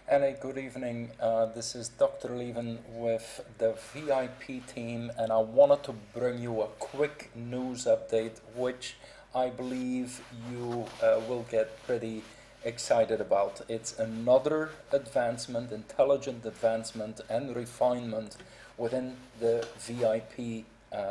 And a good evening. This is Dr. Leven with the VIP team, and I wanted to bring you a quick news update, which I believe you will get pretty excited about. It's another advancement, intelligent advancement and refinement within the VIP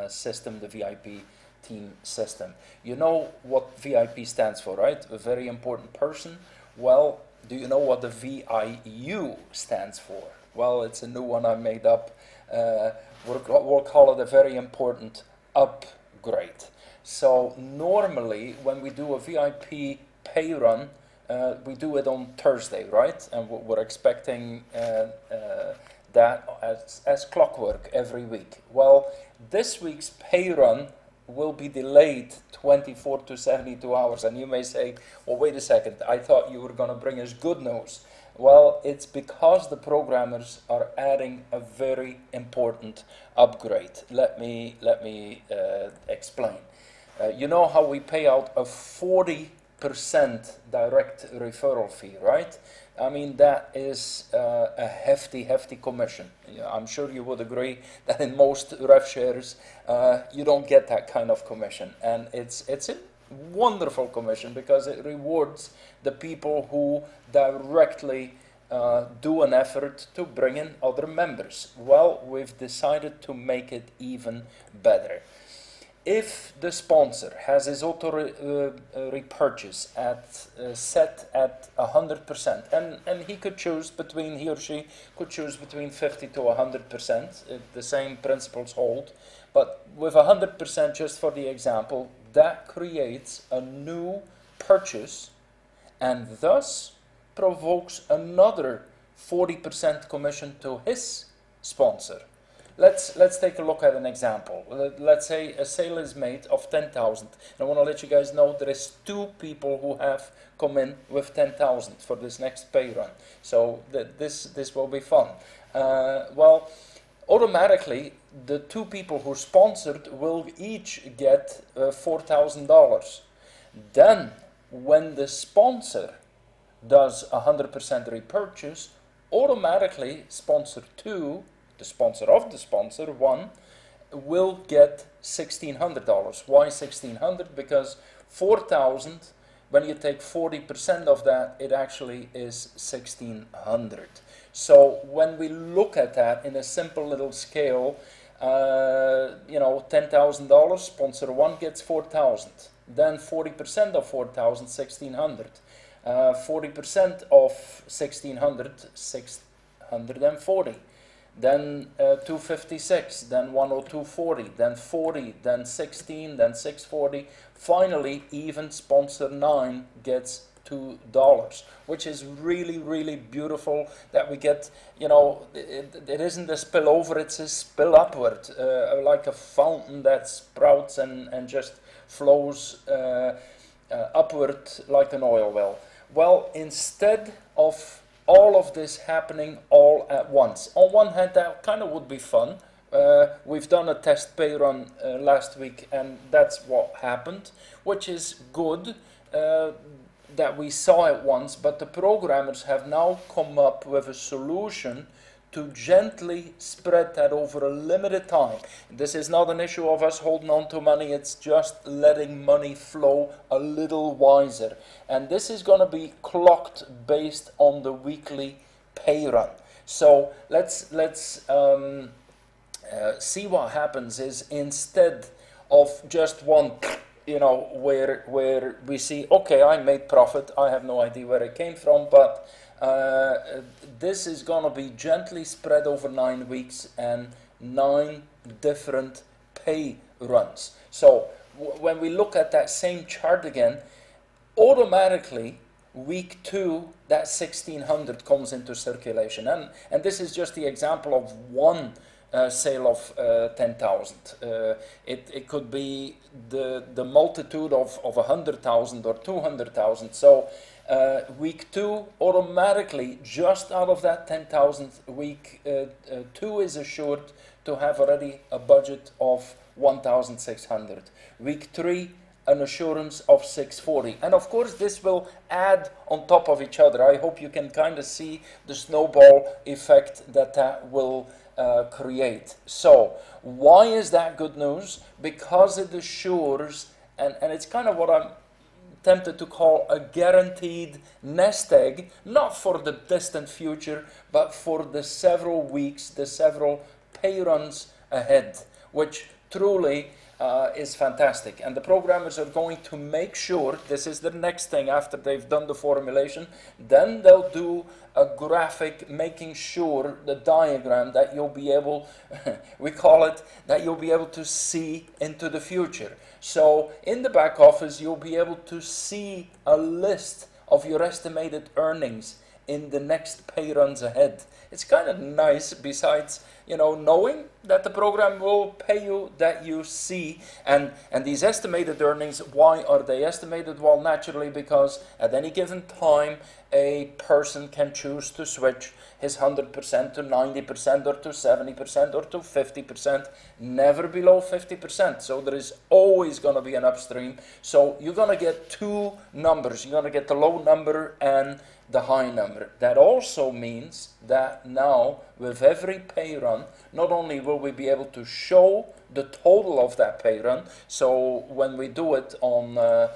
system, the VIP team system. You know what VIP stands for, right? A very important person. Well, do you know what the VIU stands for? Well, it's a new one I made up. We'll call it a very important upgrade. So normally when we do a VIP pay run, we do it on Thursday, right? And we're expecting that as clockwork every week. Well, this week's pay run will be delayed 24 to 72 hours. And you may say, well, wait a second, I thought you were going to bring us good news. Well, it's because the programmers are adding a very important upgrade. Let me explain. You know how we pay out a 40% direct referral fee, right? I mean, that is a hefty commission. I'm sure you would agree that in most ref shares, you don't get that kind of commission. And it's a wonderful commission because it rewards the people who directly do an effort to bring in other members. Well, we've decided to make it even better. If the sponsor has his auto repurchase set at 100%, and he could choose between, he or she could choose between 50 to 100%, the same principles hold, but with 100%, just for the example, that creates a new purchase and thus provokes another 40% commission to his sponsor. Let's take a look at an example. Let's say a sale is made of 10,000. I want to let you guys know there is 2 people who have come in with 10,000 for this next pay run. So this will be fun. Well, automatically the 2 people who sponsored will each get $4,000. Then when the sponsor does 100% repurchase, automatically sponsor 2, the sponsor of the sponsor, 1, will get $1,600. Why 1,600? Because 4,000, when you take 40% of that, it actually is 1,600. So when we look at that in a simple little scale, $10,000, sponsor 1 gets 4,000. Then 40% of 4,000, 1,600. 40% of 1,600, 640. Then 256, then 102.40, then 40, then 16, then 640. Finally, even sponsor 9 gets $2, which is really beautiful that we get. It isn't a spillover, it's a spill upward, like a fountain that sprouts and just flows upward like an oil well. Well, instead of all of this happening all at once. On one hand, that kind of would be fun. We've done a test pay run last week, and that's what happened, which is good that we saw it once, but the programmers have now come up with a solution to gently spread that over a limited time. This is not an issue of us holding on to money, it's just letting money flow a little wiser. And this is going to be clocked based on the weekly pay run. So let's see what happens is, instead of just one, where we see, okay, I made profit, I have no idea where it came from, but this is going to be gently spread over 9 weeks and 9 different pay runs. So when we look at that same chart again, automatically week 2, that 1,600 comes into circulation. And this is just the example of one sale of 10,000. It could be the multitude of 100,000 or 200,000. So week 2, automatically, just out of that 10,000, week 2 is assured to have already a budget of 1,600. Week 3, an assurance of 640. And of course, this will add on top of each other. I hope you can kind of see the snowball effect that that will create. So, why is that good news? Because it assures, and it's kind of what I'm tempted to call a guaranteed nest egg, not for the distant future, but for the several weeks, the several pay runs ahead, which truly is fantastic. And the programmers are going to make sure, this is the next thing after they've done the formulation, then they'll do a graphic making sure, the diagram that you'll be able, we call it, that you'll be able to see into the future. So in the back office, you'll be able to see a list of your estimated earnings in the next pay runs ahead. It's kind of nice, besides, you know, knowing that the program will pay you, that you see. And these estimated earnings, why are they estimated? Well, naturally, because at any given time, a person can choose to switch his 100% to 90% or to 70% or to 50%, never below 50%. So there is always going to be an upstream. So you're going to get two numbers. You're going to get the low number and the high number. That also means that now, with every pay run, not only will we be able to show the total of that pay run, so when we do it on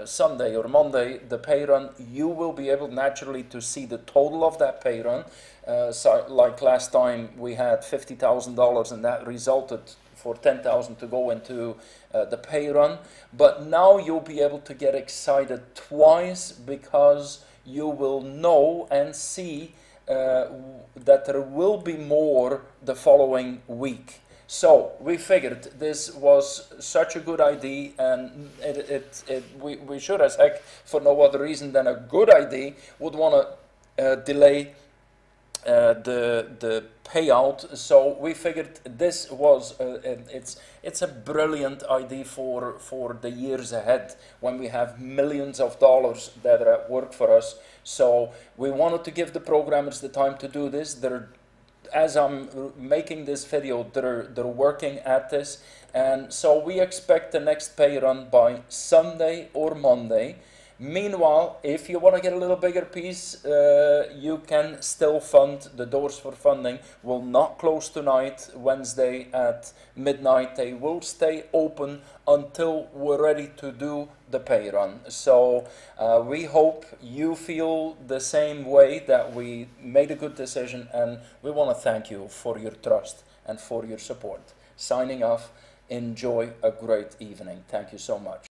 Sunday or Monday, the pay run, you will be able naturally to see the total of that pay run. So like last time we had $50,000 and that resulted for 10,000 to go into the pay run. But now you'll be able to get excited twice, because you will know and see that there will be more the following week. So we figured this was such a good idea, and we should, as heck, for no other reason than a good idea, would want to delay the payout. So we figured this was it's a brilliant idea for the years ahead, when we have millions of dollars that are at work for us. So we wanted to give the programmers the time to do this. As I'm making this video, they're working at this, and so we expect the next pay run by Sunday or Monday. Meanwhile, if you want to get a little bigger piece, you can still fund. The doors for funding will not close tonight, Wednesday at midnight. They will stay open until we're ready to do the pay run. So we hope you feel the same way, that we made a good decision, and we want to thank you for your trust and for your support. Signing off, enjoy a great evening. Thank you so much.